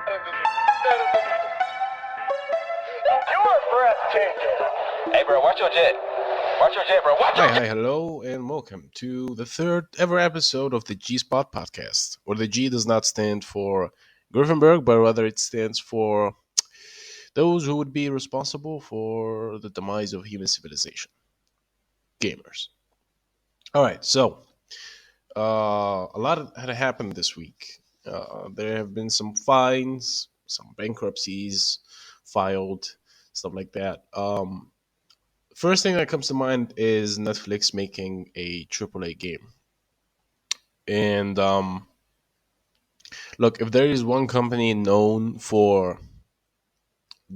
You're breathtaking. Hey, bro, watch your jet. Watch your jet, bro. Watch your jet. Hello, and welcome to the third ever episode of the G Spot podcast, where the G does not stand for Griffenberg, but rather it stands for those who would be responsible for the demise of human civilization, gamers. All right, so a lot had happened this week. There have been some fines, some bankruptcies filed, stuff like that. First thing that comes to mind is Netflix making a AAA game. And look, if there is one company known for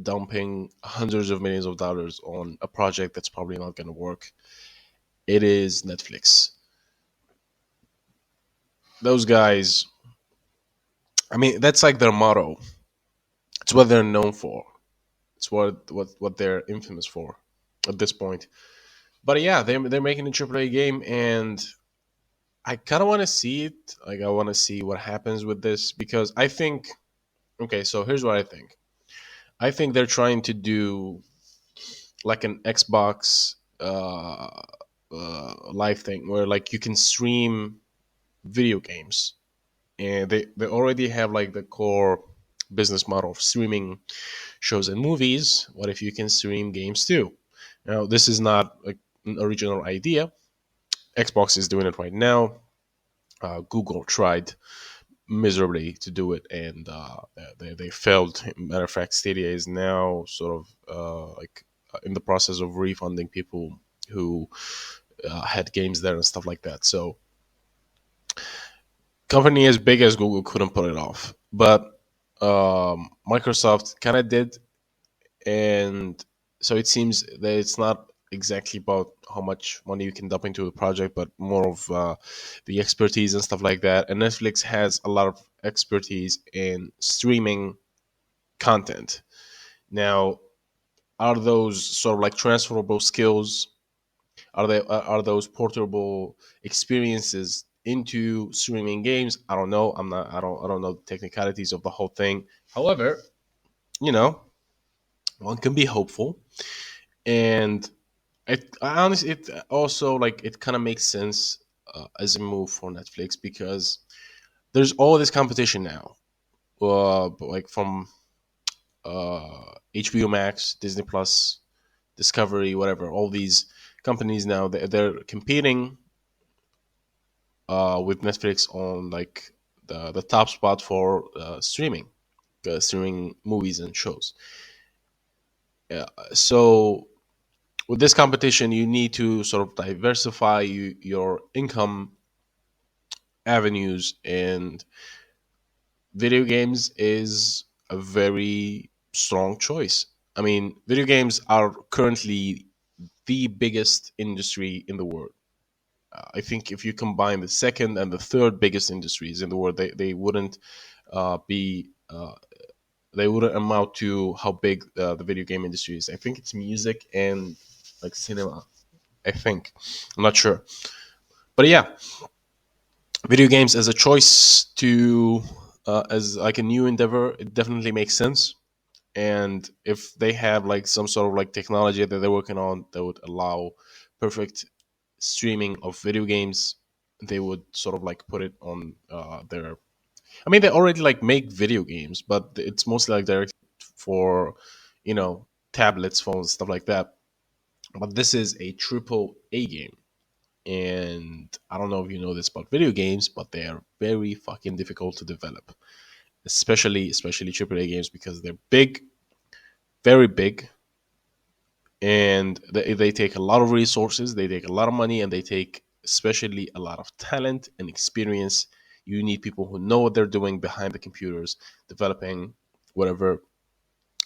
dumping hundreds of millions of dollars on a project that's probably not going to work, it is Netflix. Those guys, I mean, that's like their motto. It's what they're known for. It's what they're infamous for at this point. But yeah, they're making a AAA game, and I kind of want to see it. Like, I want to see what happens with this because I think. Okay, so here's what I think. I think they're trying to do like an Xbox live thing where like you can stream video games, and they already have like the core business model of streaming shows and movies. What if you can stream games too? Now, this is not like an original idea. Xbox is doing it right now. Google tried miserably to do it, and they failed. Matter of fact, Stadia is now sort of in the process of refunding people who had games there and stuff like that. So, company as big as Google couldn't put it off, but Microsoft kind of did, and so it seems that it's not exactly about how much money you can dump into a project, but more of the expertise and stuff like that. And Netflix has a lot of expertise in streaming content. Now, are those sort of like transferable skills? Are those portable experiences into streaming games? I don't know. I don't know the technicalities of the whole thing. However, you know, one can be hopeful, and I honestly, it also like it kind of makes sense as a move for Netflix because there's all this competition now, like from HBO Max, Disney Plus, Discovery, whatever. All these companies now they're competing with Netflix on like the top spot for streaming movies and shows. So with this competition, you need to sort of diversify your income avenues, and video games is a very strong choice. I mean, video games are currently the biggest industry in the world. I think if you combine the second and the third biggest industries in the world, they wouldn't be they wouldn't amount to how big the video game industry is. I think it's music and like cinema. I think I'm not sure, but yeah, video games as a choice to as like a new endeavor, it definitely makes sense. And if they have like some sort of like technology that they're working on that would allow perfect streaming of video games, they would sort of like put it on their. I mean, they already like make video games, but it's mostly like directed for, you know, tablets, phones, stuff like that. But this is a triple A game, and I don't know if you know this about video games, but they are very fucking difficult to develop, especially AAA games because they're big, very big, and they take a lot of resources, they take a lot of money, and they take especially a lot of talent and experience. You need people who know what they're doing behind the computers, developing whatever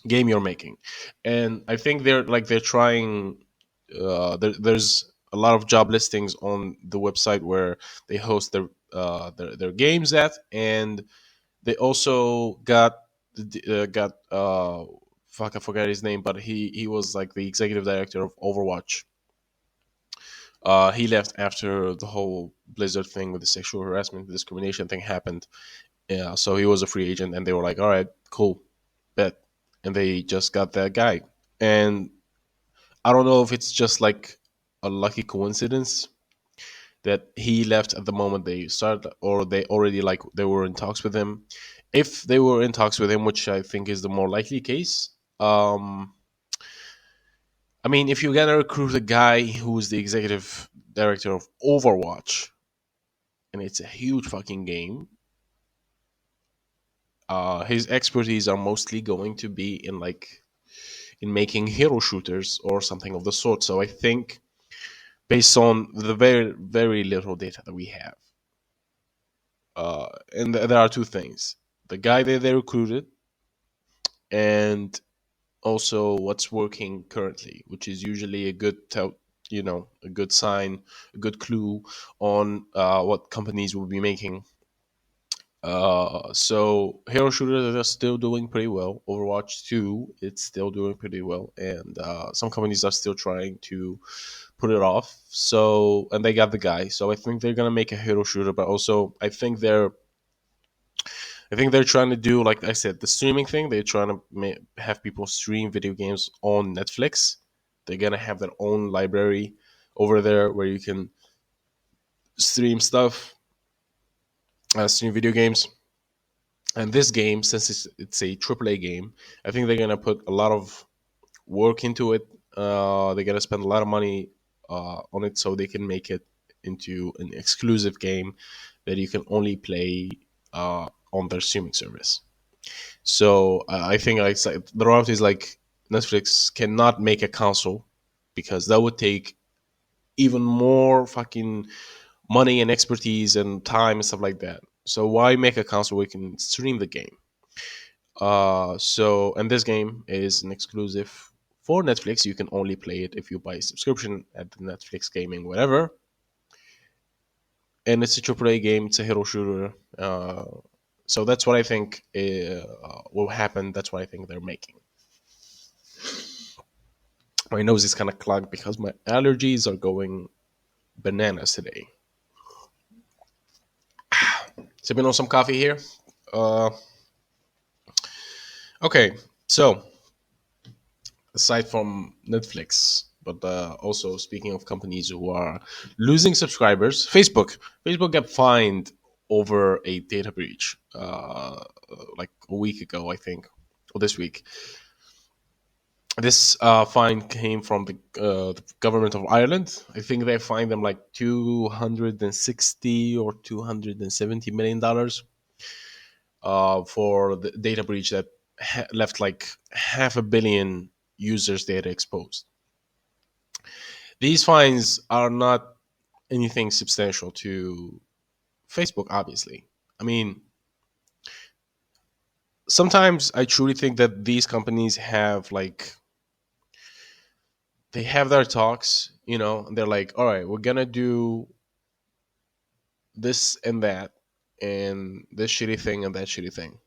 game you're making. And I think they're trying. There's a lot of job listings on the website where they host their games at, and they also got fuck, I forgot his name, but he was like the executive director of Overwatch. He left after the whole Blizzard thing with the sexual harassment, discrimination thing happened. Yeah, so he was a free agent, and they were like, "All right." Cool, bet. And they just got that guy. And I don't know if it's just like a lucky coincidence that he left at the moment they started, or they already like they were in talks with him. If they were in talks with him, which I think is the more likely case, I mean, if you're gonna recruit a guy who's the executive director of Overwatch, and it's a huge fucking game, his expertise are mostly going to be in like in making hero shooters or something of the sort. So I think, based on the very little data that we have, and there are two things: the guy that they recruited, and also what's working currently, which is usually a good a good sign, a good clue on what companies will be making. So hero shooters are still doing pretty well. Overwatch 2, it's still doing pretty well, and some companies are still trying to put it off. So, and they got the guy. So I think they're gonna make a hero shooter, but also I think they're trying to do, like I said, the streaming thing. They're trying to have people stream video games on Netflix. They're gonna have their own library over there where you can stream stuff, stream video games. And this game, since it's a AAA game, I think they're gonna put a lot of work into it. They're gonna spend a lot of money on it so they can make it into an exclusive game that you can only play on their streaming service. So I think like the reality is like Netflix cannot make a console because that would take even more fucking money and expertise and time and stuff like that. So why make a console where you can stream the game? And this game is an exclusive for Netflix. You can only play it if you buy a subscription at the Netflix gaming whatever. And it's a AAA game. It's a hero shooter. So that's what I think will happen. That's what I think they're making. My nose is kind of clogged because my allergies are going bananas today. Sipping on some coffee here. Uh, okay, so aside from Netflix, but also speaking of companies who are losing subscribers, Facebook got fined over a data breach like a week ago, I think, or this week. This fine came from the government of Ireland. I think they fined them like 260 or $270 million for the data breach that left like half a billion users' data exposed. These fines are not anything substantial to Facebook, obviously. I mean, sometimes I truly think that these companies have like they have their talks, and they're like, all right, we're gonna do this and that, and this shitty thing and that shitty thing.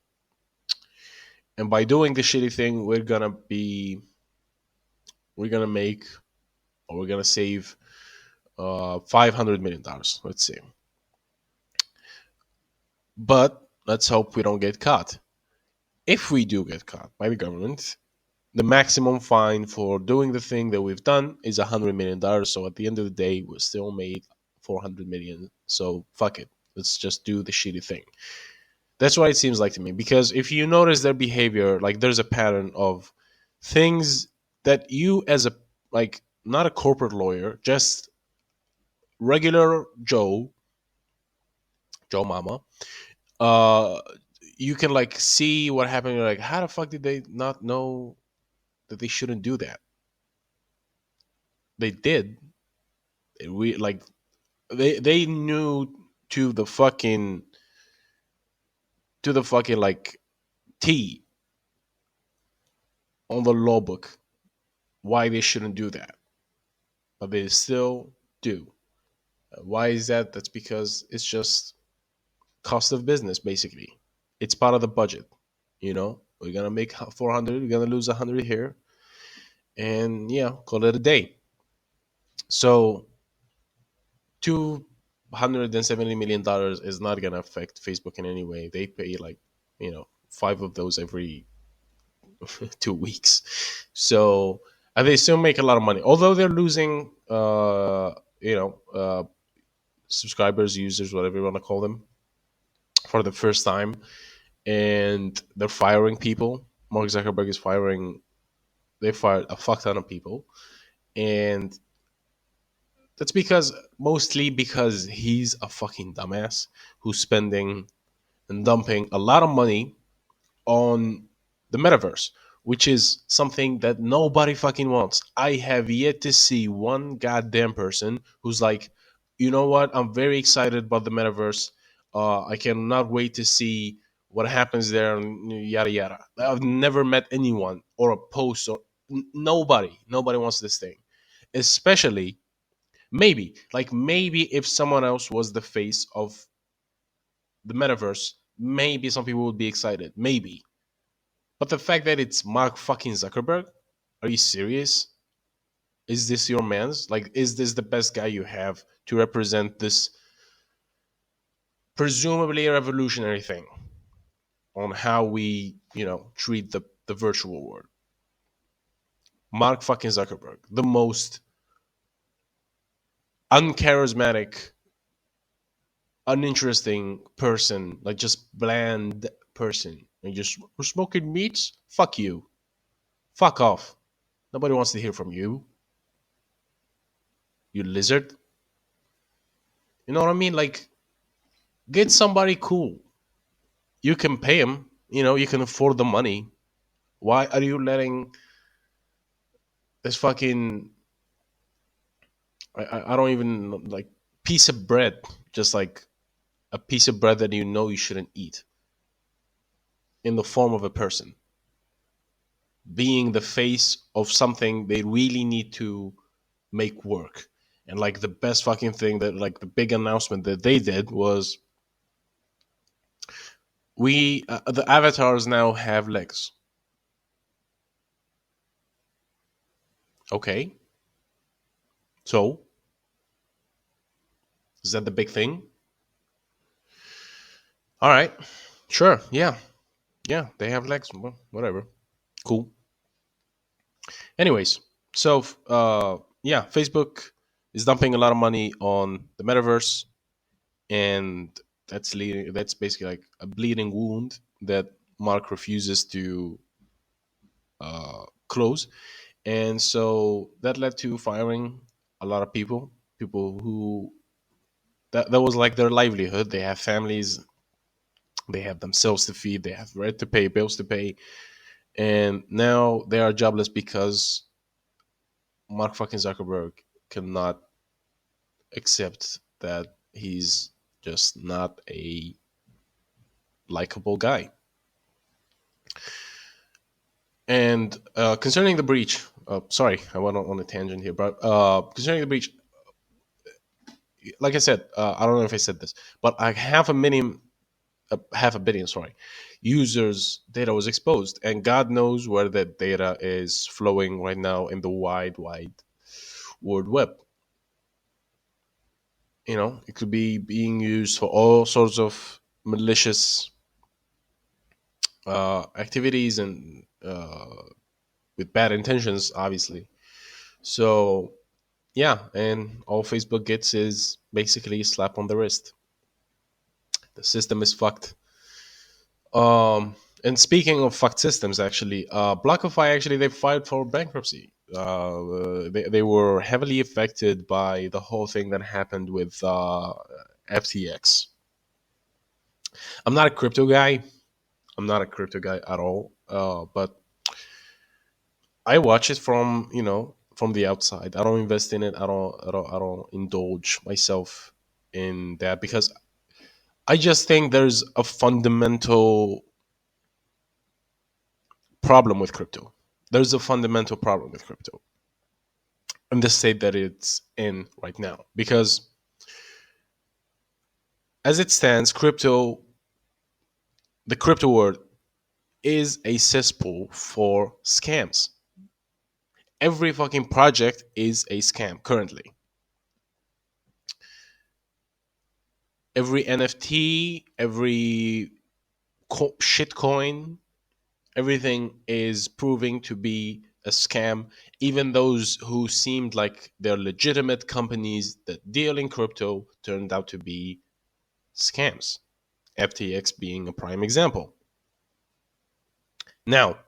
And by doing the shitty thing, we're gonna make, or we're gonna save $500 million, let's say. But let's hope we don't get caught. If we do get caught by the government, the maximum fine for doing the thing that we've done is $100 million. So at the end of the day, we still made 400 million. So fuck it, let's just do the shitty thing. That's what it seems like to me. Because if you notice their behavior, like there's a pattern of things that you, as a like not a corporate lawyer, just regular Joe Mama, uh, you can like see what happened. You're like, how the fuck did they not know that they shouldn't do that? They did. We like they knew to the fucking like T on the law book why they shouldn't do that, but they still do. Why is that? That's because it's just cost of business. Basically, it's part of the budget. We're gonna make 400. We're gonna lose 100 here, and yeah, call it a day. So $270 million is not gonna affect Facebook in any way. They pay like, 5 of those every 2 weeks. So and they still make a lot of money, although they're losing, subscribers, users, whatever you want to call them, for the first time, and they're firing people. Mark Zuckerberg is firing. They fired a fuck ton of people, and that's because mostly because he's a fucking dumbass who's spending and dumping a lot of money on the metaverse, which is something that nobody fucking wants. I have yet to see one goddamn person who's like, you know what, I'm very excited about the metaverse. I cannot wait to see what happens there, and yada yada. I've never met anyone or a post or nobody wants this thing, especially maybe if someone else was the face of the metaverse, maybe some people would be excited, maybe. But the fact that it's Mark fucking Zuckerberg, are you serious? Is this your man's? Like, is this the best guy you have to represent this presumably revolutionary thing on how we, treat the virtual world? Mark fucking Zuckerberg, the most uncharismatic, uninteresting person, like just bland person. And just, we're smoking meats? Fuck you. Fuck off. Nobody wants to hear from you, you lizard. You know what I mean? Like, get somebody cool. You can pay him, you can afford the money. Why are you letting this fucking, I don't even like, piece of bread, just like a piece of bread that you shouldn't eat, in the form of a person, being the face of something they really need to make work? And like the best fucking thing, that like the big announcement that they did was, we the avatars now have legs. Okay, so is that the big thing? All right, sure, yeah, yeah, they have legs. Well, whatever, cool. Anyways, so yeah, Facebook is dumping a lot of money on the metaverse, and that's basically like a bleeding wound that Mark refuses to close. And so that led to firing a lot of people who, that was like their livelihood. They have families, they have themselves to feed, they have rent to pay, bills to pay, and now they are jobless because Mark fucking Zuckerberg cannot accept that he's just not a likable guy. And concerning the breach, sorry, I went on a tangent here, but concerning the breach, like I said, I don't know if I said this, but I have half a billion, sorry, users data was exposed, and God knows where that data is flowing right now in the wide world web. It could be being used for all sorts of malicious activities, and with bad intentions, obviously. So yeah, and all Facebook gets is basically a slap on the wrist. The system is fucked. And speaking of fucked systems, actually, BlockFi, actually, they filed for bankruptcy. They were heavily affected by the whole thing that happened with FTX. I'm not a crypto guy. I'm not a crypto guy at all. But I watch it from, from the outside. I don't invest in it. I don't indulge myself in that, because I just think there's a fundamental problem with crypto. There's a fundamental problem with crypto in the state that it's in right now. Because as it stands, the crypto world is a cesspool for scams. Every fucking project is a scam currently. Every NFT, every shitcoin. Everything is proving to be a scam. Even those who seemed like they're legitimate companies that deal in crypto turned out to be scams. FTX being a prime example. Now,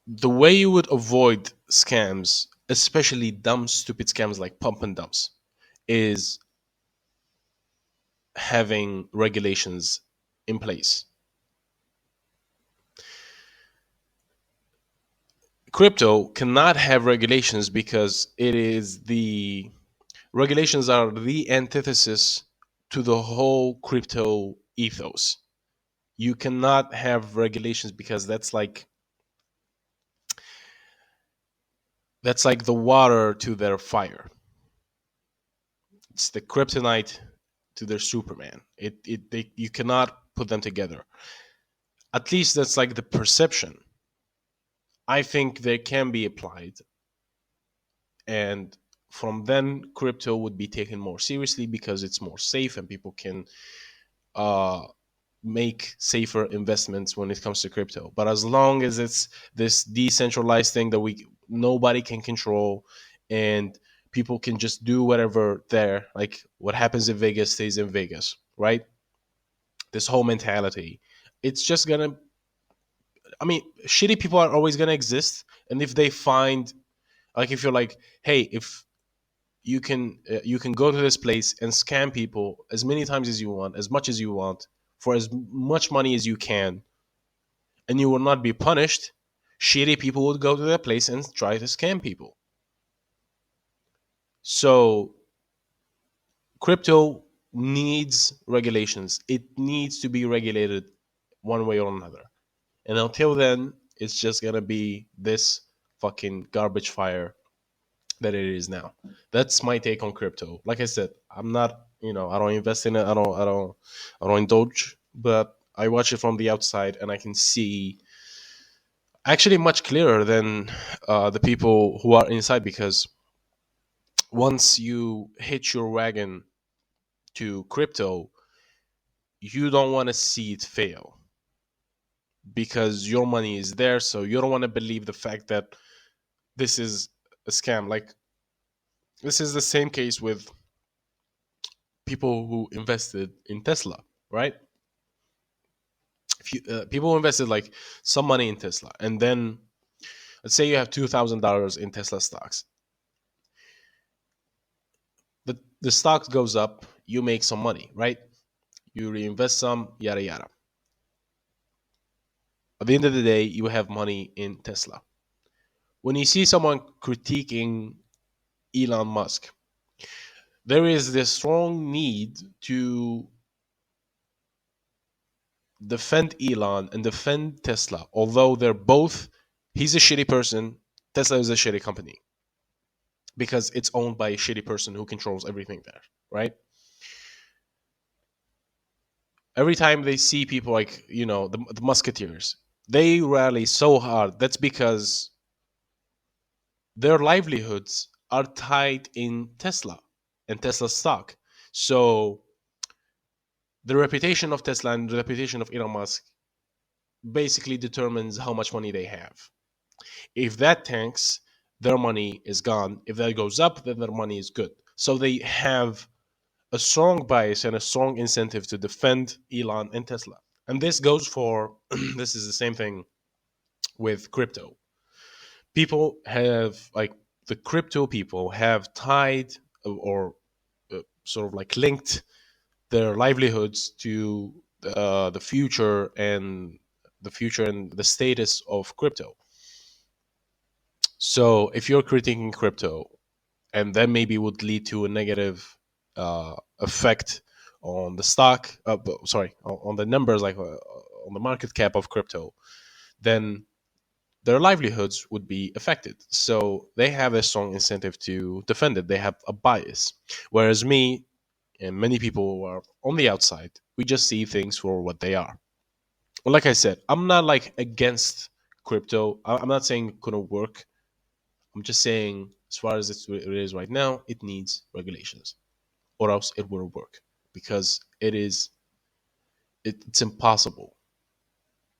the way you would avoid scams, especially dumb, stupid scams like pump and dumps, is having regulations in place. Crypto cannot have regulations because it is the regulations are the antithesis to the whole crypto ethos. You cannot have regulations because that's like the water to their fire. It's the kryptonite to their Superman. You cannot put them together. At least that's like the perception. I think they can be applied, and from then crypto would be taken more seriously because it's more safe and people can uh, make safer investments when it comes to crypto. But as long as it's this decentralized thing that we nobody can control, and people can just do whatever there, like what happens in Vegas stays in Vegas, right? This whole mentality, it's just gonna. I mean, shitty people are always gonna exist, and if they find, like, if you're like, hey, if you can go to this place and scam people as many times as you want, as much as you want, for as much money as you can, and you will not be punished. Shitty people would go to that place and try to scam people. So crypto needs regulations. It needs to be regulated one way or another. And until then, it's just gonna be this fucking garbage fire that it is now. That's my take on crypto. Like I said, I'm not, I don't invest in it. I don't indulge, but I watch it from the outside and I can see actually much clearer than the people who are inside, because once you hitch your wagon to crypto, you don't want to see it fail because your money is there. So you don't want to believe the fact that this is a scam. Like, this is the same case with people who invested in Tesla, right? If you people who invested like some money in Tesla, and then let's say you have $2,000 in Tesla stocks, the stock goes up, you make some money, right? You reinvest some, yada yada. At the end of the day, you have money in Tesla. When you see someone critiquing Elon Musk, there is this strong need to defend Elon and defend Tesla, although they're both, he's a shitty person, Tesla is a shitty company because it's owned by a shitty person who controls everything there, right? Every time they see people like, the Musketeers, they rally so hard. That's because their livelihoods are tied in Tesla and Tesla stock. So the reputation of Tesla and the reputation of Elon Musk basically determines how much money they have. If that tanks, their money is gone. If that goes up, then their money is good. So they have a strong bias and a strong incentive to defend Elon and Tesla. And this goes for this is the same thing with crypto. People have, like, the crypto people have tied or sort of like linked their livelihoods to the future and the status of crypto. So if you're critiquing crypto, and that maybe would lead to a negative effect on the stock, sorry, on the numbers, like on the market cap of crypto, then their livelihoods would be affected. So they have a strong incentive to defend it. They have a bias. Whereas me and many people who are on the outside, we just see things for what they are. Well, like I said, I'm not like against crypto. I'm not saying it couldn't work. I'm just saying, as far as it is right now, it needs regulations, or else it wouldn't work because it is. It's impossible.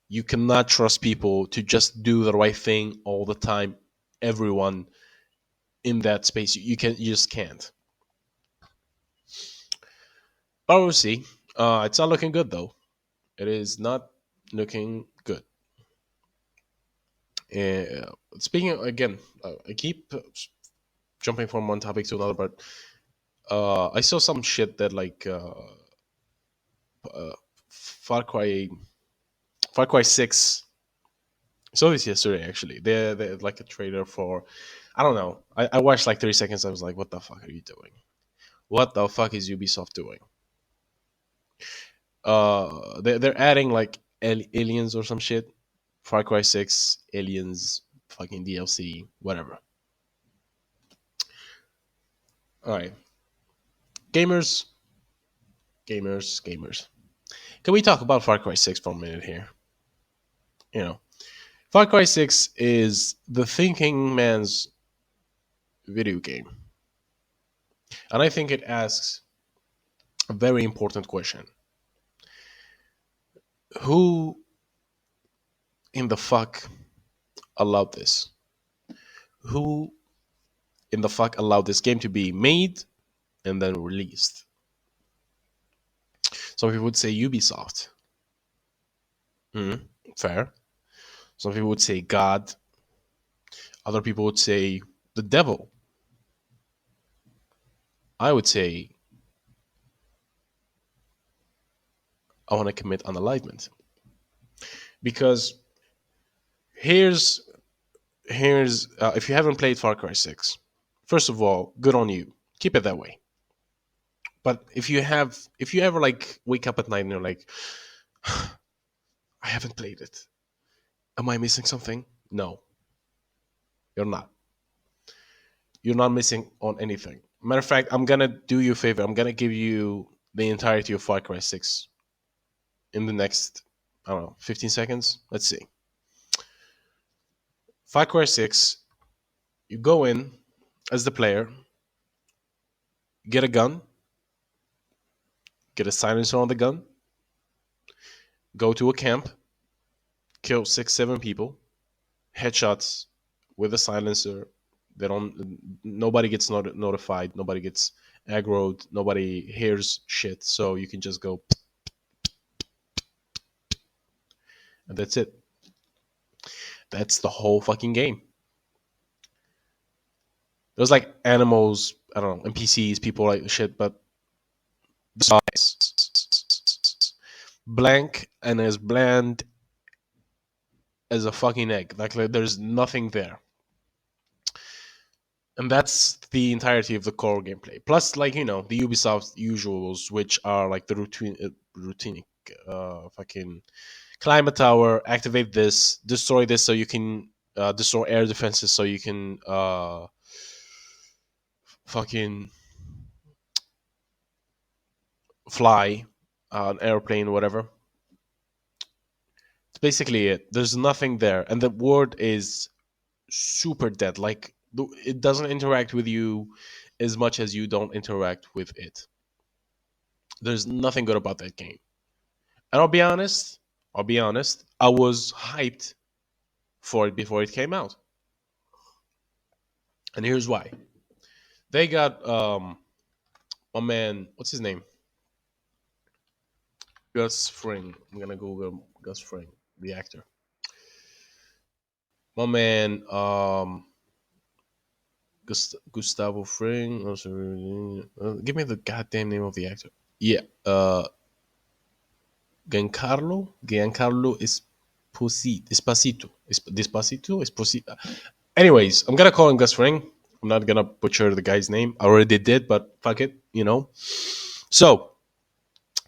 You cannot trust people to just do the right thing all the time. Everyone in that space, you just can't. But we'll see. It's not looking good though. It is not looking good. Speaking again, I keep jumping from one topic to another, but I saw some shit that like uh, Far Cry Far Cry 6. I saw this yesterday actually. They're like a trailer for, I don't know. I watched like 30 seconds. I was like, what the fuck are you doing? What the fuck is Ubisoft doing? They're adding like aliens or some shit. Far Cry 6 aliens, fucking DLC, whatever. All right, gamers, gamers. Can we talk about Far Cry 6 for a minute here? You know, Far Cry 6 is the thinking man's video game. And I think it asks a very important question. Who in the fuck allowed this? Who in the fuck allowed this game to be made and then released? Some people would say Ubisoft. Hmm, fair. Some people would say God. Other people would say the devil. I would say I want to commit unalignment. Because here's if you haven't played Far Cry 6, first of all, good on you. Keep it that way. But if you ever like wake up at night and you're like, I haven't played it. Am I missing something? No, you're not. You're not missing on anything. Matter of fact, I'm gonna do you a favor. I'm gonna give you the entirety of Far Cry 6 in the next, I don't know, 15 seconds. Let's see. Far Cry 6, you go in as the player, get a gun, get a silencer on the gun, go to a camp, kill six, seven people, headshots with a silencer. They don't. Nobody gets notified. Nobody gets aggroed. Nobody hears shit. So you can just go, and that's it. That's the whole fucking game. There's like animals. I don't know, NPCs, people like shit, but blank and as bland as a fucking egg. Like there's nothing there. And that's the entirety of the core gameplay. Plus, like the Ubisoft usuals, which are like the routine, fucking climb a tower, activate this, destroy this, so you can destroy air defenses, so you can fucking fly an airplane, whatever. It's basically it. There's nothing there, and the world is super dead. Like it doesn't interact with you as much as you don't interact with it. There's nothing good about that game. And I'll be honest, I was hyped for it before it came out. And here's why. They got my man, what's his name? Gus Fring. I'm gonna Google Gus Fring, the actor. My man, Gustavo Fring. Give me the goddamn name of the actor. Yeah, Giancarlo Esposito. Anyways, I'm gonna call him Gus Fring. I'm not gonna butcher the guy's name. I already did, but fuck it. So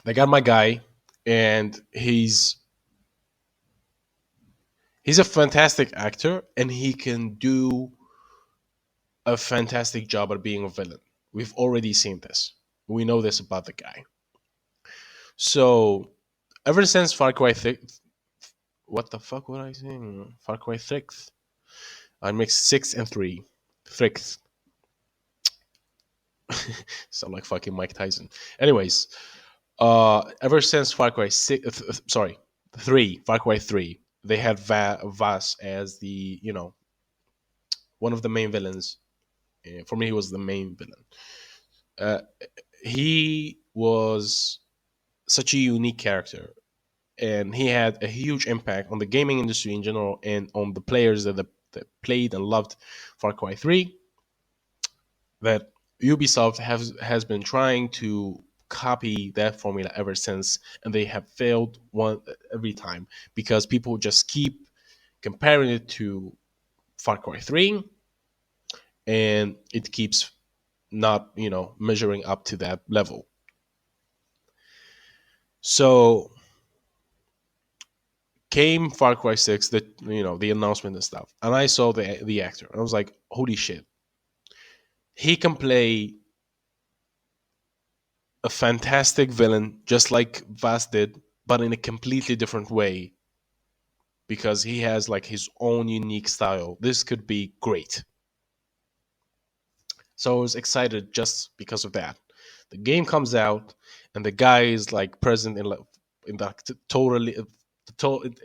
they got my guy, and he's a fantastic actor, and he can do a fantastic job at being a villain. We've already seen this. We know this about the guy. So ever since Far Cry 6, what the fuck was I saying? Far Cry 6. I mixed 6 and 3. 6. Sound like fucking Mike Tyson. Anyways, Ever since Far Cry 6, sorry, 3, Far Cry 3, they had Vas as the, one of the main villains. For me, he was the main villain. Uh, he was such a unique character, and he had a huge impact on the gaming industry in general and on the players that played and loved Far Cry 3, that Ubisoft has been trying to copy that formula ever since, and they have failed one every time because people just keep comparing it to Far Cry 3, and it keeps not measuring up to that level. So came Far Cry 6, the announcement and stuff, and I saw the actor, and I was like, holy shit, he can play a fantastic villain just like Vast did, but in a completely different way because he has like his own unique style. This could be great. So I was excited just because of that. The game comes out, and the guy is like present in like totally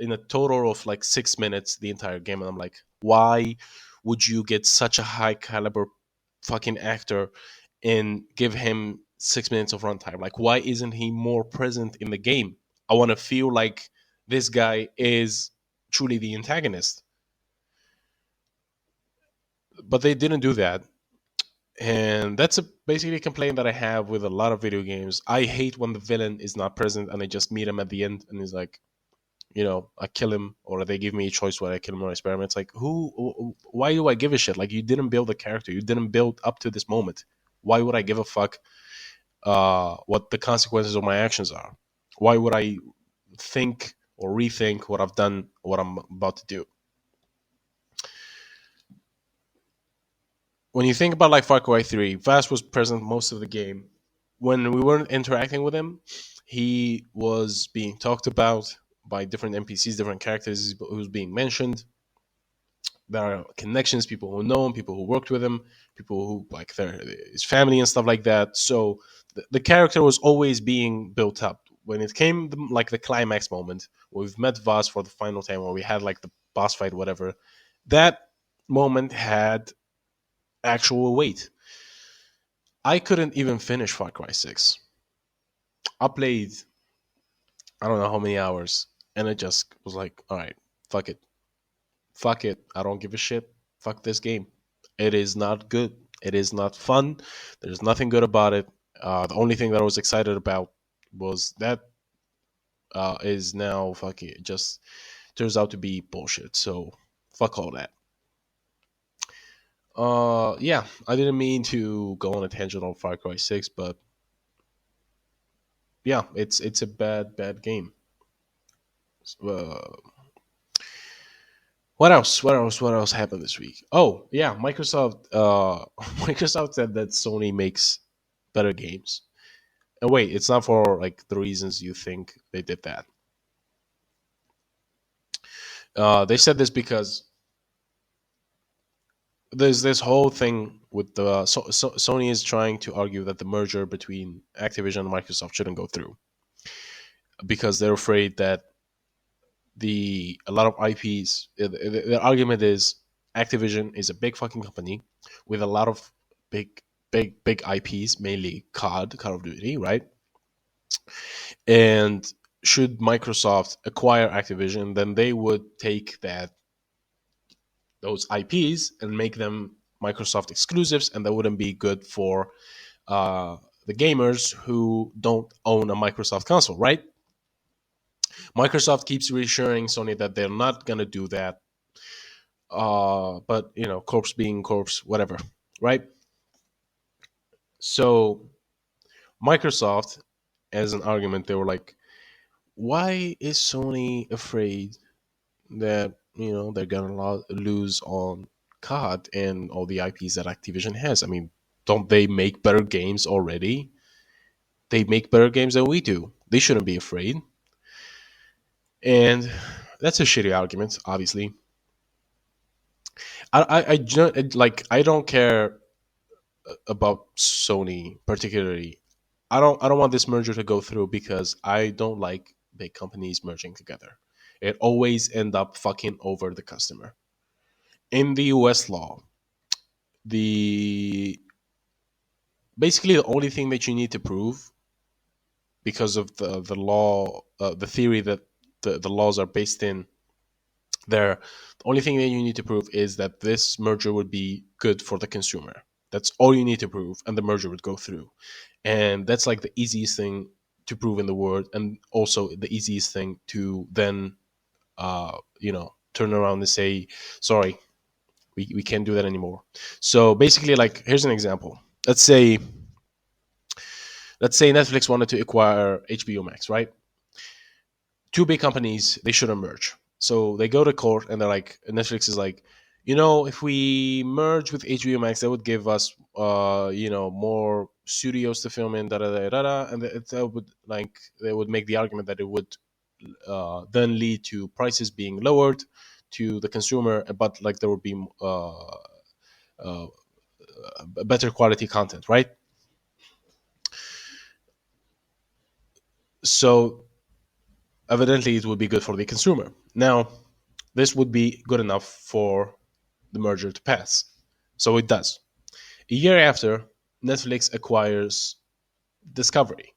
in a total of like 6 minutes the entire game, and I'm like, why would you get such a high caliber fucking actor and give him 6 minutes of runtime? Like, why isn't he more present in the game? I want to feel like this guy is truly the antagonist, but they didn't do that. And that's basically a complaint that I have with a lot of video games. I hate when the villain is not present and I just meet him at the end and he's like, I kill him, or they give me a choice whether I kill him or I spare him. It's like, why do I give a shit? Like, you didn't build a character, you didn't build up to this moment. Why would I give a fuck what the consequences of my actions are? Why would I think or rethink what I've done, what I'm about to do? When you think about like Far Cry 3, Vass was present most of the game. When we weren't interacting with him, he was being talked about by different NPCs, different characters who was being mentioned. There are connections, people who know him, people who worked with him, people who like his family and stuff like that. So the character was always being built up. When it came like the climax moment, where we've met Voss for the final time, where we had like the boss fight, whatever, that moment had actual weight. I couldn't even finish Far Cry 6. I played I don't know how many hours, and it just was like, all right, fuck it. Fuck it. I don't give a shit. Fuck this game. It is not good. It is not fun. There's nothing good about it. The only thing that I was excited about was that is now fuck it. Just turns out to be bullshit. So fuck all that. Yeah, I didn't mean to go on a tangent on Far Cry 6, but yeah, it's a bad game. Uh, what else? What else? What else happened this week? Oh yeah, Microsoft. Microsoft said that Sony makes better games. And wait, it's not for like the reasons you think they did that. They said this because there's this whole thing with Sony is trying to argue that the merger between Activision and Microsoft shouldn't go through because they're afraid that the a lot of IPs. The argument is Activision is a big fucking company with a lot of big, big IPs, mainly COD, Call of Duty, right? And should Microsoft acquire Activision, then they would take those IPs and make them Microsoft exclusives, and that wouldn't be good for uh, the gamers who don't own a Microsoft console, right? Microsoft keeps reassuring Sony that they're not gonna do that, but corpse being corpse, whatever, right? So Microsoft, as an argument, they were like, "Why is Sony afraid that they're gonna lose on COD and all the IPs that Activision has? I mean, don't they make better games already? They make better games than we do. They shouldn't be afraid." And that's a shitty argument, obviously. Like I don't care about Sony particularly. I don't want this merger to go through because I don't like big companies merging together. It always end up fucking over the customer. In the US law, the basically the only thing that you need to prove, because of the law, the theory that the laws are based in there, the only thing that you need to prove is that this merger would be good for the consumer. That's all you need to prove, and the merger would go through. And that's like the easiest thing to prove in the world, and also the easiest thing to then turn around and say, sorry, we can't do that anymore. So basically, like, here's an example. Let's say Netflix wanted to acquire HBO Max, right? Two big companies, they shouldn't merge. So they go to court and they're like, Netflix is like, if we merge with HBO Max, that would give us, more studios to film in, da da da da, da, and that would, like, they would make the argument that it would then lead to prices being lowered to the consumer, but like there would be uh, better quality content, right? So evidently, it would be good for the consumer. Now, this would be good enough for the merger to pass. So it does. A year after, Netflix acquires Discovery.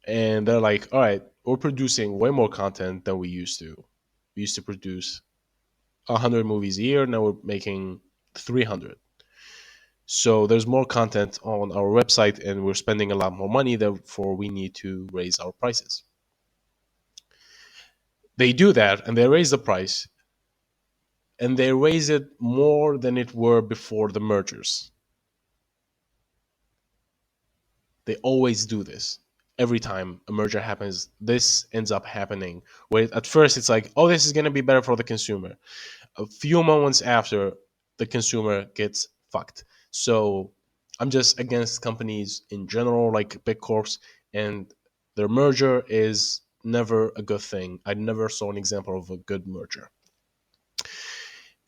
And they're like, all right, we're producing way more content than we used to. We used to produce 100 movies a year. Now we're making 300. So there's more content on our website, and we're spending a lot more money. Therefore, we need to raise our prices. They do that, and they raise the price, and they raise it more than it were before the mergers. They always do this. Every time a merger happens, this ends up happening. Where at first it's like, oh, this is going to be better for the consumer. A few moments after, the consumer gets fucked. So I'm just against companies in general, like big corps, and their merger is never a good thing. I never saw an example of a good merger.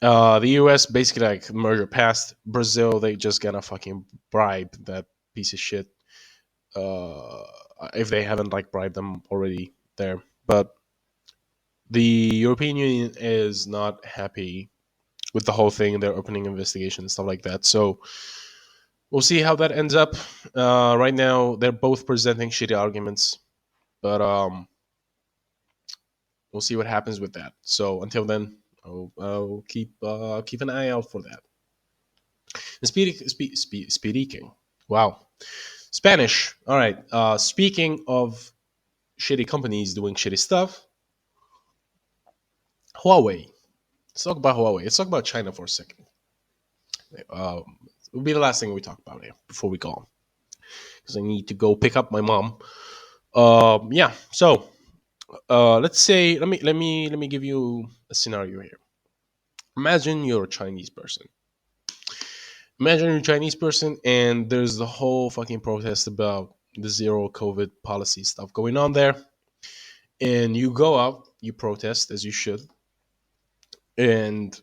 The US basically, like, merger passed. Brazil, they just gonna fucking bribe that piece of shit, uh, if they haven't like bribed them already there. But the European Union is not happy with the whole thing. They're opening investigation and stuff like that. So we'll see how that ends up. Right now, they're both presenting shitty arguments, but we'll see what happens with that. So until then, I'll keep an eye out for that. And speaking, wow, Spanish. All right. Speaking of shitty companies doing shitty stuff, Huawei. Let's talk about Huawei. Let's talk about China for a second. It'll be the last thing we talk about here before we go on, because I need to go pick up my mom. Yeah. So let's say let me give you a scenario here. Imagine you're a Chinese person. Imagine you're a Chinese person, and there's the whole fucking protest about the zero COVID policy stuff going on there. And you go out, you protest as you should, and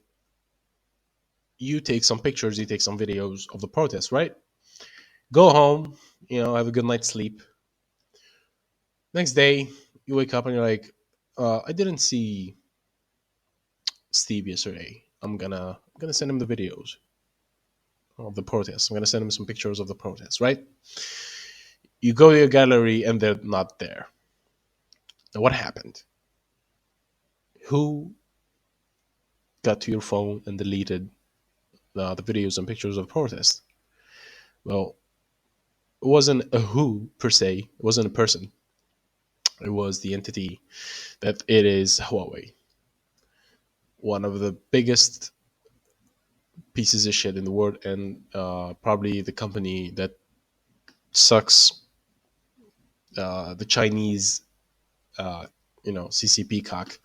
you take some pictures, you take some videos of the protest, right? Go home, have a good night's sleep. Next day, you wake up and you're like, I didn't see Steve yesterday. I'm gonna send him the videos of the protest. I'm gonna send him some pictures of the protest, right? You go to your gallery and they're not there. Now, what happened? Who got to your phone and deleted the videos and pictures of the protest? Well, it wasn't a who per se. It wasn't a person. It was the entity that it is, Huawei, one of the biggest pieces of shit in the world, and probably the company that sucks the Chinese, CCP cock,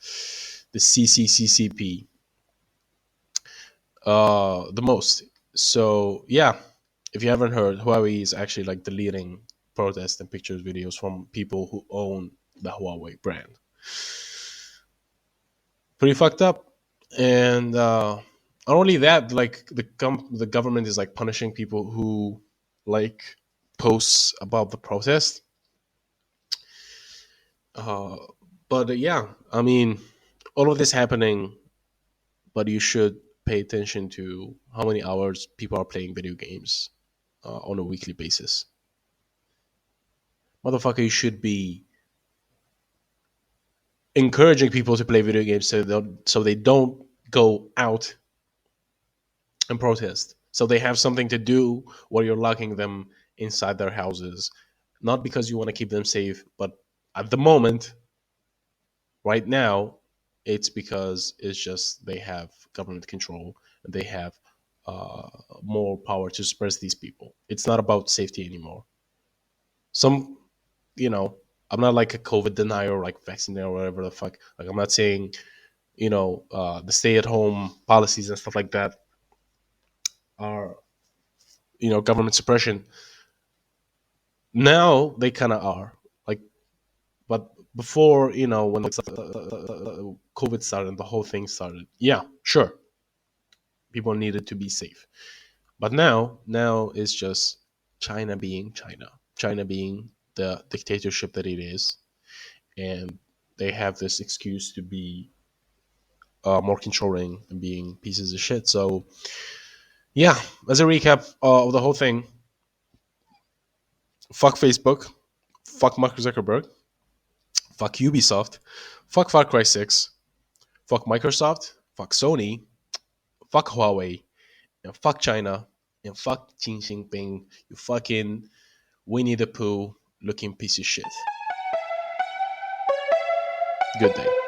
the CCCCP, the most. So yeah, if you haven't heard, Huawei is actually like deleting protests and pictures, videos from people who own the Huawei brand. Pretty fucked up. And not only that, like the government is like punishing people who like posts about the protest. Uh, but yeah, I mean, all of this happening, but you should pay attention to how many hours people are playing video games on a weekly basis. Motherfucker, you should be encouraging people to play video games so they don't go out and protest. So they have something to do while you're locking them inside their houses. Not because you want to keep them safe, but at the moment, right now, it's because it's just they have government control and they have uh, more power to suppress these people. It's not about safety anymore. Some, you know, I'm not like a COVID denier or like vaccine denier or whatever the fuck. Like I'm not saying, the stay at home policies and stuff like that are, government suppression. Now they kind of are like, but before, when COVID started and the whole thing started, yeah, sure, people needed to be safe. But now it's just China being China, China being the dictatorship that it is, and they have this excuse to be more controlling and being pieces of shit. So yeah, as a recap of the whole thing, fuck Facebook, fuck Mark Zuckerberg, fuck Ubisoft, fuck Far Cry 6, fuck Microsoft, fuck Sony, fuck Huawei, and fuck China, and fuck Xi Jinping, you fucking Winnie the Pooh looking piece of shit. Good day.